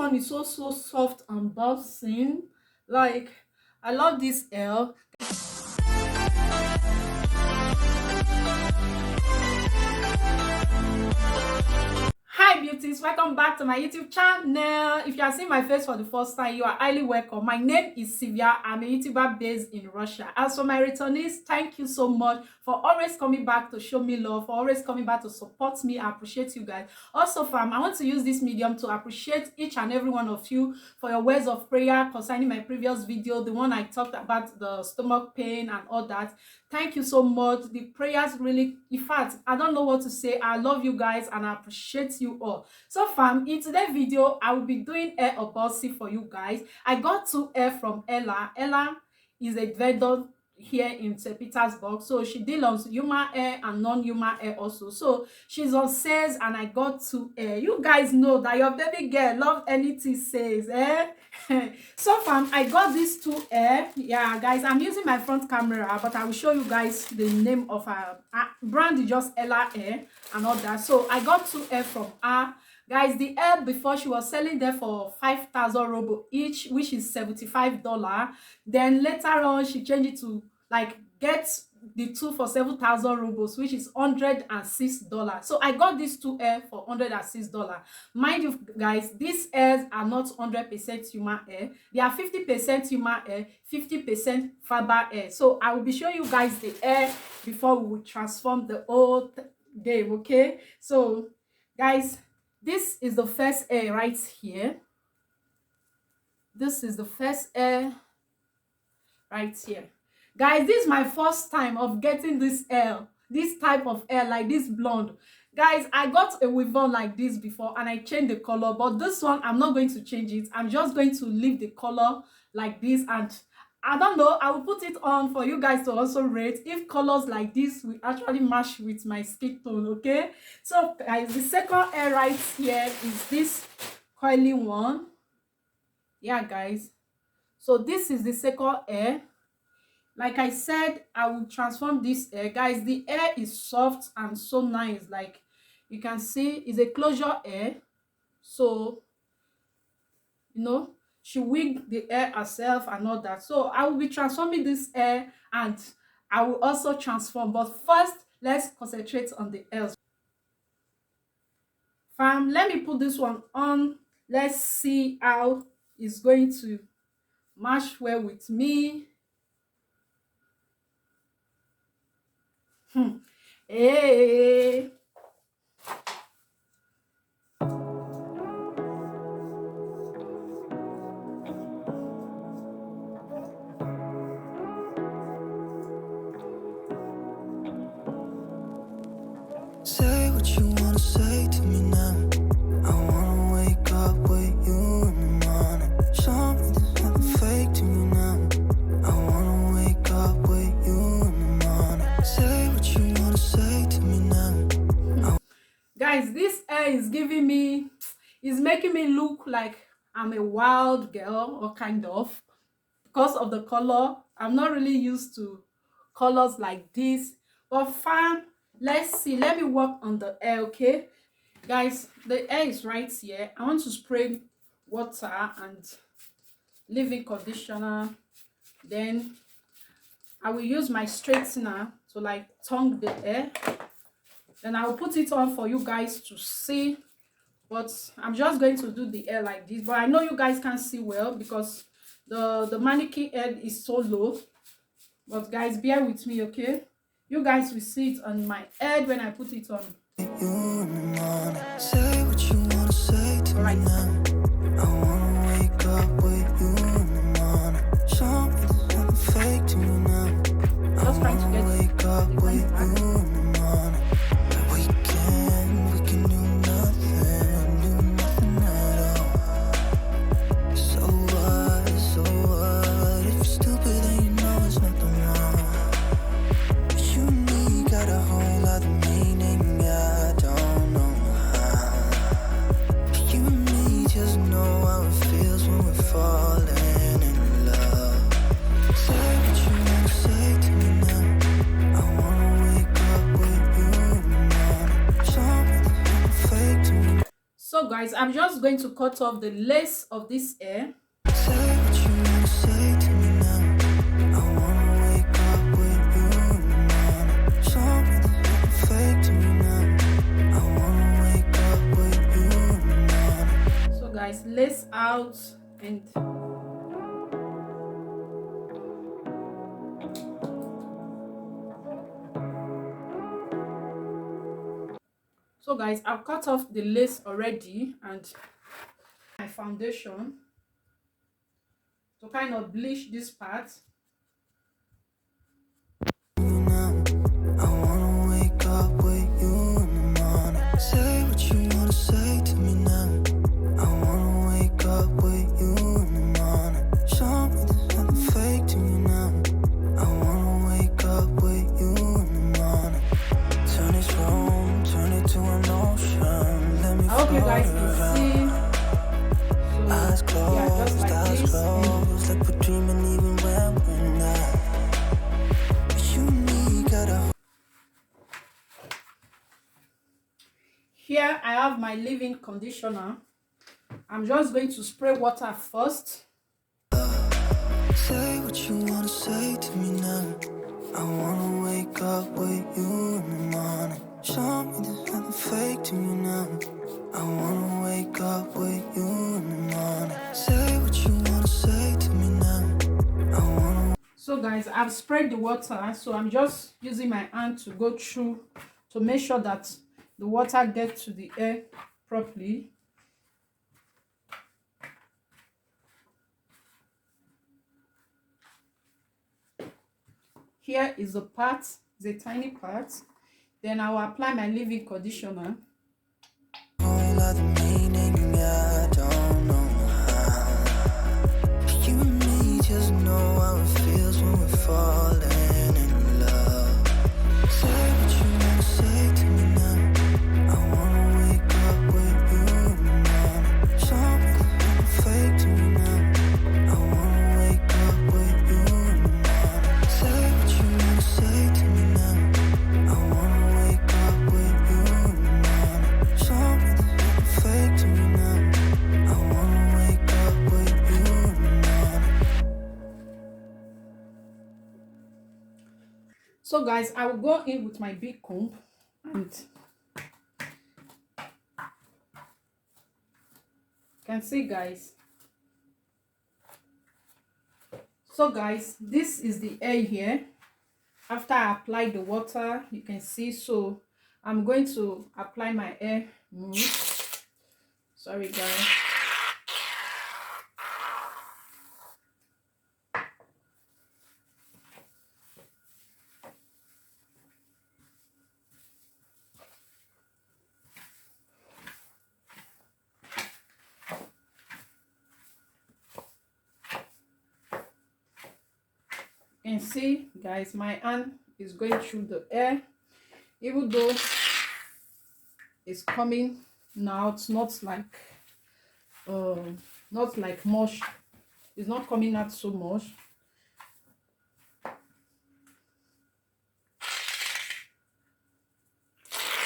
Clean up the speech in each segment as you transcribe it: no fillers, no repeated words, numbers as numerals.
one is so soft and bouncing. Like, I love this hair. Hi beauties, welcome back to my YouTube channel. If you are seeing my face for the first time, you are highly welcome. My name is Sylvia. I'm a YouTuber based in Russia. As for my returnees, thank you so much for always coming back to show me love, for always coming back to support me. I appreciate you guys. Also, fam, I want to use this medium to appreciate each and every one of you for your words of prayer concerning my previous video, the one I talked about the stomach pain and all that. Thank you so much. The prayers really, in fact, I don't know what to say. I love you guys and I appreciate you all. So fam, in today's video, I will be doing hair unboxing for you guys. I got two hair from Ella. Ella is a vendor here in St. Petersburg, so she deals on human hair and non-human hair also. So she's on sales and I got two hair. You guys know that your baby girl love anything sales, eh? So fam, I got these two hair. Yeah guys, I'm using my front camera, but I will show you guys the name of her brand is just Ella hair and all that. So I got two hair from her. Guys, the hair before she was selling there for 5,000 ruble each, which is $75. Then later on she changed it to like get the two for 7,000 rubles, which is $106. So I got these two hair for $106. Mind you guys, these hairs are not 100% human hair. They are 50% human hair, 50% fiber hair. So I will be showing you guys the hair before we will transform the whole game. Okay, so guys, this is the first hair right here. This is the first hair right here. Guys, this is my first time of getting this hair, this type of hair, like this blonde. Guys, I got a weave on like this before and I changed the color, but this one I'm not going to change it. I'm just going to leave the color like this, and I don't know, I will put it on for you guys to also rate if colors like this will actually match with my skin tone. Okay, so guys, the second hair right here is this curly one. Yeah guys, so this is the second hair. Like I said, I will transform this hair. Guys, the hair is soft and so nice. Like you can see, it's a closure hair. So, you know, she wigged the hair herself and all that. So I will be transforming this hair and I will also transform. But first, let's concentrate on the hair. Fam, let me put this one on. Let's see how it's going to match well with me. Hey. Say what you wanna say to me now. I wanna wake up with you in the morning. Show me there's nothing fake to me now. I wanna wake up with you in the morning. Say what you wanna say to me now. Guys, this hair is giving me, is making me look like I'm a wild girl, or kind of, because of the color. I'm not really used to colors like this, but fam, let's see. Let me work on the hair. Okay guys, the hair is right here. I want to spray water and leave-in conditioner. Then I will use my straightener to like tongue the hair. Then I will put it on for you guys to see. But I'm just going to do the hair like this. But I know you guys can't see well because the mannequin head is so low. But guys, bear with me, okay? You guys will see it on my head when I put it on. Say what you wanna say to me now. I wanna wake up with you in the morning. Show me there's nothing fake to me now. Just trying to get wake up with you in the morning. We can do nothing at all. So what? If you're stupid, then you know it's nothing wrong. But you and me got a whole lot of meaning, I don't know how. You and me just know how it feels when we're falling in love. Say what you wanna say to me now. I wanna wake up with you in the morning. Show me there's nothing fake to me. So guys, I'm just going to cut off the lace of this hair. Say what you wanna say to me now. I wanna wake up with you in the morning. Show me there's nothing fake to me now. I wanna wake up with you in the morning. So guys, lace out and so guys, I've cut off the lace already and my foundation to kind of bleach this part. Now I wanna wake up with you in the morning. Say what you wanna say to me now. I wanna wake up with you in the morning. Show me there's nothing fake to me now. I wanna wake up with you in the morning. Turn this room, turn it to an ocean. Let me I hope you float guys can see. around. Eyes So yeah, just closed, like eyes this. closed, like we're dreaming even when we're not. You and me gotta. Here I have my leave-in conditioner. I'm just going to spray water first. Say what you wanna say to me now. I wanna wake up with you in the morning. Show me there's nothing fake to me now. I wanna wake up with you in the morning. Say what you wanna say to me now. I wanna. So guys, I've sprayed the water, so I'm just using my hand to go through to make sure that the water gets to the hair properly. Here is the part, the tiny part. Then I will apply my leave-in conditioner. Whole other meaning, I don't know how. You and me just know how it feels when we're falling in love. Say what you wanna say to me now. I wanna wake up with you in the morning. Show me there's nothing fake to me now. I wanna wake up with you in the morning. Say what you wanna say to me now. I wanna wake up with you in the morning. Show me there's nothing fake to me now. I wanna wake up with you in the morning. So guys, I will go in with my big comb and you can see guys. So guys, this is the hair here. After I apply the water, you can see. So I'm going to apply my hair mousse. Sorry guys. You can see guys, my hand is going through the hair. Even though it's coming now, it's not like much. It's not coming out so much.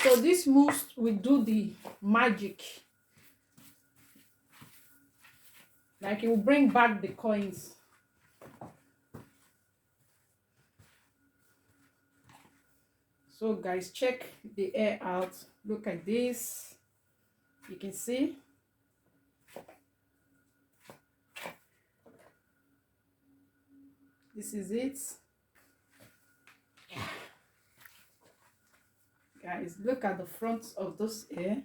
So this mousse will do the magic. Like it will bring back the coins. So guys, check the hair out. Look at this. You can see. This is it. Guys, look at the front of this hair.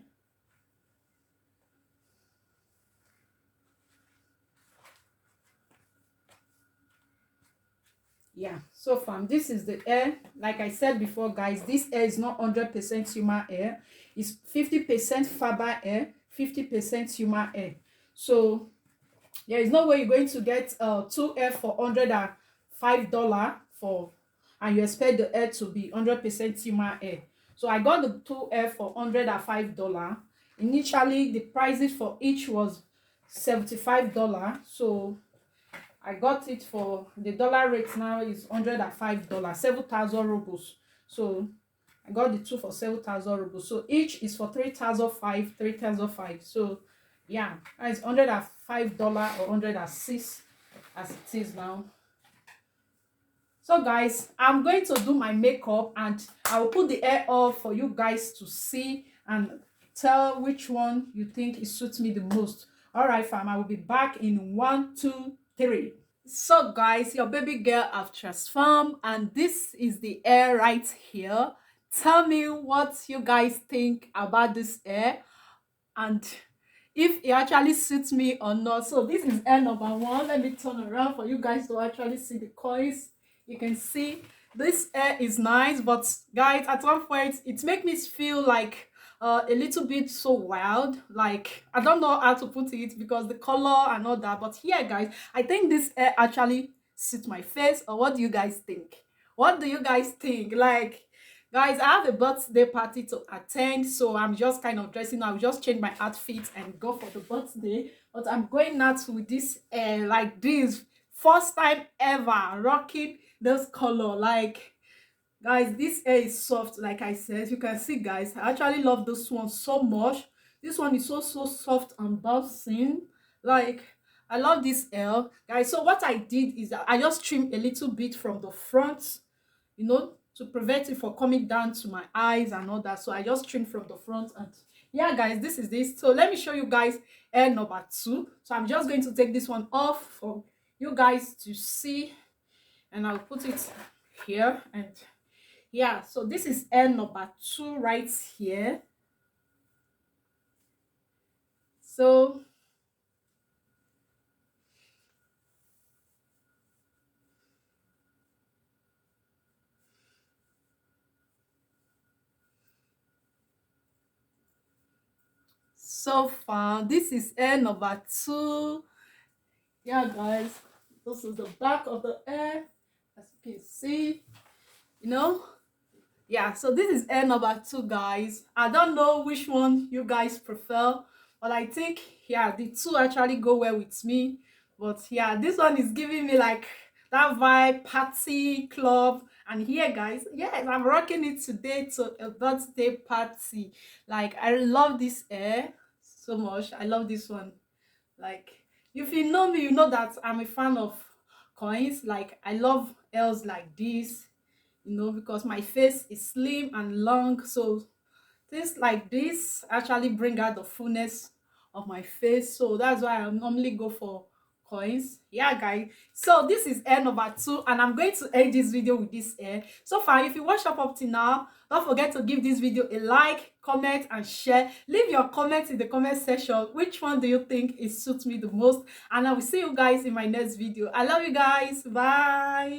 Yeah, so far this is the hair. Like I said before guys, this hair is not 100% human hair. It's 50% faber hair, 50% human hair. So there is no way you're going to get two hair for $105 for, and you expect the hair to be 100% human hair. So I got the two hair for $105. Initially the prices for each was $75. So I got it for the dollar rate now is $105, 7,000 rubles. So I got the two for 7,000 rubles. So each is for 3,005, 3,005. So yeah, it's $105 or 106 as it is now. So guys, I'm going to do my makeup and I will put the hair off for you guys to see and tell which one you think it suits me the most. All right, fam, I will be back in 1, 2, 3. So guys, your baby girl have transformed and this is the hair right here. Tell me what you guys think about this hair and if it actually suits me or not. So this is hair number one. Let me turn around for you guys to actually see the coils. You can see this hair is nice, but guys, at one point it makes me feel like a little bit so wild. Like I don't know how to put it because the color and all that. But yeah, guys, I think this hair actually suits my face. Or what do you guys think? What do you guys think? Like, guys, I have a birthday party to attend, so I'm just kind of dressing. I'll just change my outfit and go for the birthday. But I'm going out with this like this first time ever rocking this color. Like, guys, this hair is soft. Like I said, you can see, guys, I actually love this one so much. This one is so soft and bouncing. Like, I love this hair, guys. So what I did is that I just trimmed a little bit from the front, to prevent it from coming down to my eyes and all that. So I just trimmed from the front. And yeah, guys, this is this. So let me show you guys hair number two. So I'm just going to take this one off for you guys to see, and I'll put it here. And yeah, so this is hair number two right here. So so far, this is hair number two. Yeah, guys, this is the back of the hair, as you can see. Yeah, so this is hair number two, guys. I don't know which one you guys prefer, but I think, yeah, the two actually go well with me. But yeah, this one is giving me like that vibe, party, club. And here, guys, yes, I'm rocking it today to a birthday party. Like, I love this hair so much. I love this one. Like, if you know me, you know that I'm a fan of coins. Like, I love hairs like this, because my face is slim and long. So things like this actually bring out the fullness of my face. So that's why I normally go for coins. Yeah, guys. So this is hair number two, and I'm going to end this video with this hair. So far, if you watched up till now, don't forget to give this video a like, comment, and share. Leave your comments in the comment section. Which one do you think it suits me the most? And I will see you guys in my next video. I love you guys. Bye.